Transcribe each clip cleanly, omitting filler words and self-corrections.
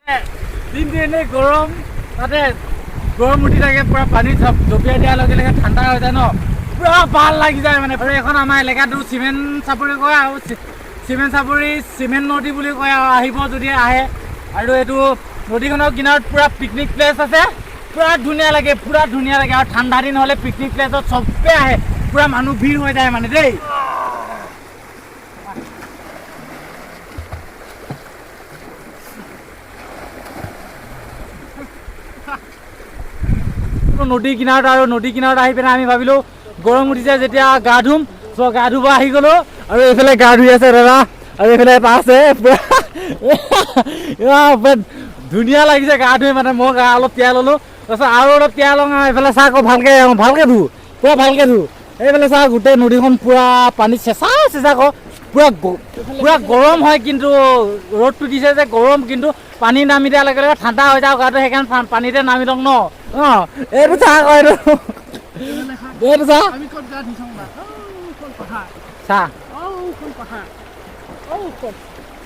দিনটো এনেই গৰম তাতে গৰম উঠি থাকে পুৰা পানী জপিয়াই দিয়াৰ লগে লগে ঠাণ্ডা হৈ যায় ন পুৰা ভাল লাগি যায় মানে। আৰু এখন আমাৰ এলেকাটো চিমেণ্ট চাপৰি কয় আৰু চিমেণ্ট চাপৰি চিমেণ্ট নদী বুলি কয় আৰু আহিব যদি আহে। আৰু এইটো নদীখনৰ কিনাৰত পুৰা পিকনিক প্লেচ আছে, পুৰা ধুনীয়া লাগে আৰু ঠাণ্ডা দিন হ'লে পিকনিক প্লেচত চবে আহে, পুৰা মানুহ ভিৰ হৈ যায় মানে দেই। নদী কিনাৰত আৰু নদী কিনাৰত আহি পিনে আমি ভাবিলোঁ গৰম উঠিছে যেতিয়া গা ধুম, চ' গা ধুব আহি গ'লোঁ। আৰু এইফালে গা ধুই আছে দাদা, আৰু এইফালে এটা আছে পুৰা ধুনীয়া লাগিছে গা ধুই মানে। মই গা অলপ তিয়াই ল'লোঁ, তাৰপিছত আৰু অলপ তিয়াই লওঁ। এইফালে চাহ আকৌ ভালকৈ ধু পুৰা ভালকৈ ধু। এইফালে চাহ গোটেই নদীখন পুৰা পানী চেঁচা আকৌ পুৰা গৰম হয়, কিন্তু ৰ'দটো দিছে যে গৰম, কিন্তু পানী নামি দিয়াৰ লগে লগে ঠাণ্ডা হৈ যাওঁ গাটো, সেইকাৰণে পানীতে নামি লওঁ ন। অঁ এইটো চাহ আকৌ এইটো চাহ চাহ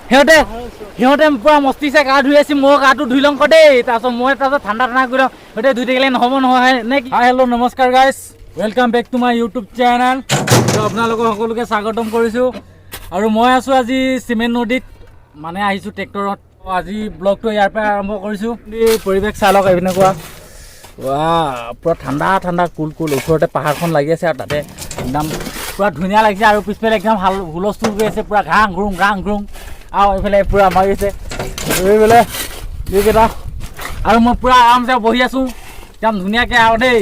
সিহঁতে পুৰা মস্তিছে গা ধুই আছে, মই গাটো ধুই লওঁ দেই। তাৰপিছত ঠাণ্ডা কৰি লওঁ, সিহঁতে ধুই থাকিলে নহ'ব নহয় নে কি? হেল্ল' নমস্কাৰ guys, welcome back to my YouTube channel. আপোনালোকক সকলোকে স্বাগতম কৰিছোঁ। আৰু মই আছোঁ আজি চিমেণ্ট নদীত, মানে আহিছোঁ ট্ৰেক্টৰত। আজি ব্লগটো ইয়াৰ পৰা আৰম্ভ কৰিছোঁ। পৰিৱেশ চাই লওক এনেকুৱা, পুৰা ঠাণ্ডা কুল ওচৰতে পাহাৰখন লাগি আছে, আৰু তাতে একদম পুৰা ধুনীয়া লাগিছে। আৰু পিছফালে একদম হুলস্থুল কৰি আছে, পুৰা ঘাং ঘ্ৰুং আৰু এইফালে পুৰা মাৰি আছে এইফালে এইকেইটা। আৰু মই পুৰা আৰামছে বহি আছোঁ একদম ধুনীয়াকৈ আৰু দেই।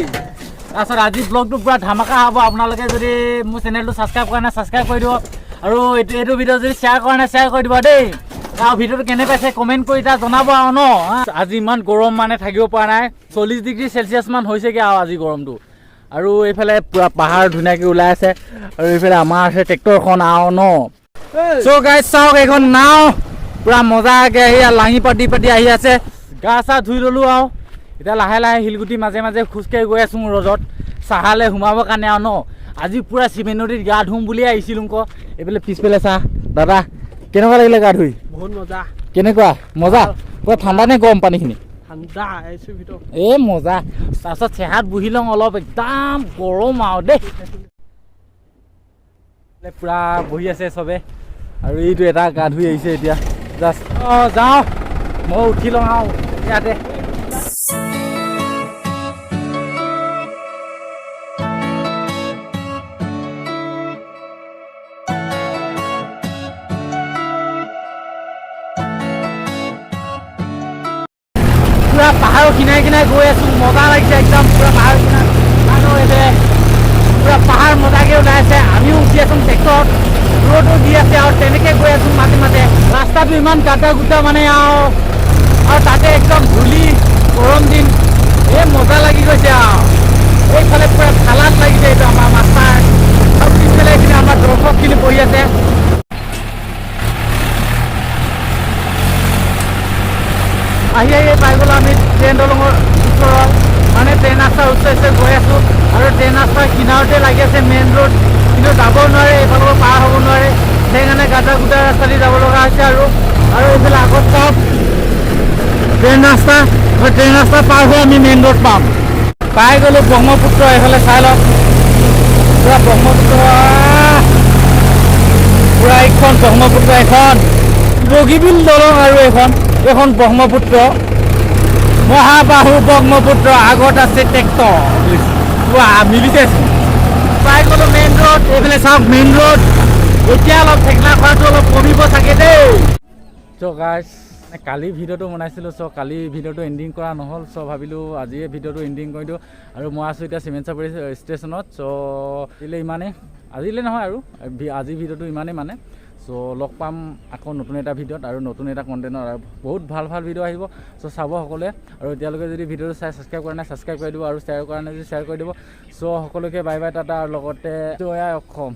তাৰপিছত আজি ব্লগটো পুৰা ধামাকা হ'ব। আপোনালোকে যদি মোৰ চেনেলটো ছাবস্ক্ৰাইব কৰা নাই ছাবস্ক্ৰাইব কৰি দিব, আৰু এইটো ভিডিঅ' যদি শ্বেয়াৰ কৰা নাই শ্বেয়াৰ কৰি দিব দেই। আৰু ভিডিঅ'টো কেনে পাইছে কমেণ্ট কৰি তাত জনাব আৰু ন। আজি ইমান গৰম মানে থাকিব পৰা নাই, 40 ডিগ্ৰী চেলচিয়াছ মান হৈছেগৈ আৰু আজি গৰমটো। আৰু এইফালে পুৰা পাহাৰ ধুনীয়াকৈ ওলাই আছে, আৰু এইফালে আমাৰ আছে ট্ৰেক্টৰখন আৰু ন। চ' গাইজ চাওক, এইখন নাও পুৰা মজাকৈ আহি লাঙি পাতি আহি আছে। গা চা ধুই ল'লোঁ, আৰু এতিয়া লাহে লাহে শিলগুটি মাজে মাজে খোজকাঢ়ি গৈ আছোঁ ৰ'দত চাহালৈ সোমাবৰ কাৰণে আৰু ন। আজি পুৰা চিমেণ্ট নদীত গা ধুম বুলিয়ে আহিছিলোঁ আকৌ। এইফালে পিছফালে চাহ দাদা, কেনেকুৱা লাগিলে গা ধুই? বহুত মজা। কেনেকুৱা মজা? পুৰা ঠাণ্ডা নে গৰম পানীখিনি? ঠাণ্ডা ভিতৰত এই মজা। তাৰপিছত চেহাত বহি লওঁ অলপ, একদম গৰম আৰু দেই। পুৰা বহি আছে চবে, আৰু এইটো এটা গা ধুই আহিছে এতিয়া জাষ্ট। যাওঁ মই উঠি লওঁ আৰু ইয়াতে। পুৰা পাহাৰৰ কিনাৰে গৈ আছোঁ, মজা লাগিছে একদম। পুৰা পাহাৰৰ কিনাৰত মানুহ এনে পুৰা পাহাৰ মজাকৈ ওলাই আছে, আমিও উঠি আছোঁ ট্ৰেক্টৰত, ৰ'দো দি আছে, আৰু তেনেকৈ গৈ আছোঁ মাজে মাজে। ৰাস্তাটো ইমান গাটা গোটা মানে, আৰু তাতে একদম ধূলি, গৰম দিন, এই মজা লাগি গৈছে আৰু। এইফালে পুৰা ঠালাত লাগিছে এইটো আমাৰ মাষ্টাৰ, আৰু পিছফালে এইখিনি আমাৰ দৰ্শকখিনি বহি আছে। আহি পাই গ'লোঁ আমি ট্ৰেইন দলঙৰ ওচৰত, মানে ট্ৰেইন ৰাস্তাৰ ওচৰে গৈ আছোঁ। আৰু ট্ৰেইন ৰাস্তাৰ কিনাৰতে লাগি আছে মেইন ৰোড, কিন্তু যাব নোৱাৰে, এইফালৰ পৰা পাৰ হ'ব নোৱাৰে, সেইকাৰণে গাটা গোটা ৰাস্তা দি যাব লগা হৈছে। আৰু এইফালে আগত চাওক ট্ৰেইন ৰাস্তা পাৰ হৈ আমি মেইন ৰোড পাই গ'লোঁ। ব্ৰহ্মপুত্ৰ এইফালে চাই লওক, পুৰা ব্ৰহ্মপুত্ৰ, পুৰা এইখন ব্ৰহ্মপুত্ৰ, এখন বগীবিল দলং, আৰু এইখন ব্ৰহ্মপুত্ৰ, মহাবাহু ব্ৰহ্মপুত্ৰ, আগত আছে ট্ৰেক্টৰ, মিলিছে। পাই গ'লোঁ মেইন ৰোড, এইফালে চাওক মেইন ৰোড। এতিয়া অলপ ঠেকনা খোৱাটো অলপ কমিব চাগে দেই। চ' গাইজ, কালি ভিডিঅ'টো বনাইছিলোঁ, চ' কালি ভিডিঅ'টো এণ্ডিং কৰা নহ'ল, চ' ভাবিলোঁ আজিয়ে ভিডিঅ'টো এণ্ডিং কৰি দিওঁ। আৰু মই আছোঁ এতিয়া চিমেণ্ট চাপৰি ষ্টেচনত। চ' আজিলৈ নহয় আৰু আজি ভিডিঅ'টো ইমানেই মানে। চ' লগ পাম আকৌ নতুন এটা ভিডিঅ'ত আৰু নতুন এটা কণ্টেণ্টত, আৰু বহুত ভাল ভিডিঅ' আহিব। চ' চাব সকলোৱে, আৰু এতিয়ালৈকে যদি ভিডিঅ'টো ছাবস্ক্ৰাইব কৰা নাই ছাবস্ক্ৰাইব কৰি দিব, আৰু শ্বেয়াৰ কৰা নাই যদি শ্বেয়াৰ কৰি দিব। চ' সকলোকে বাই বাই টাটা, আৰু লগতে জয় অসম।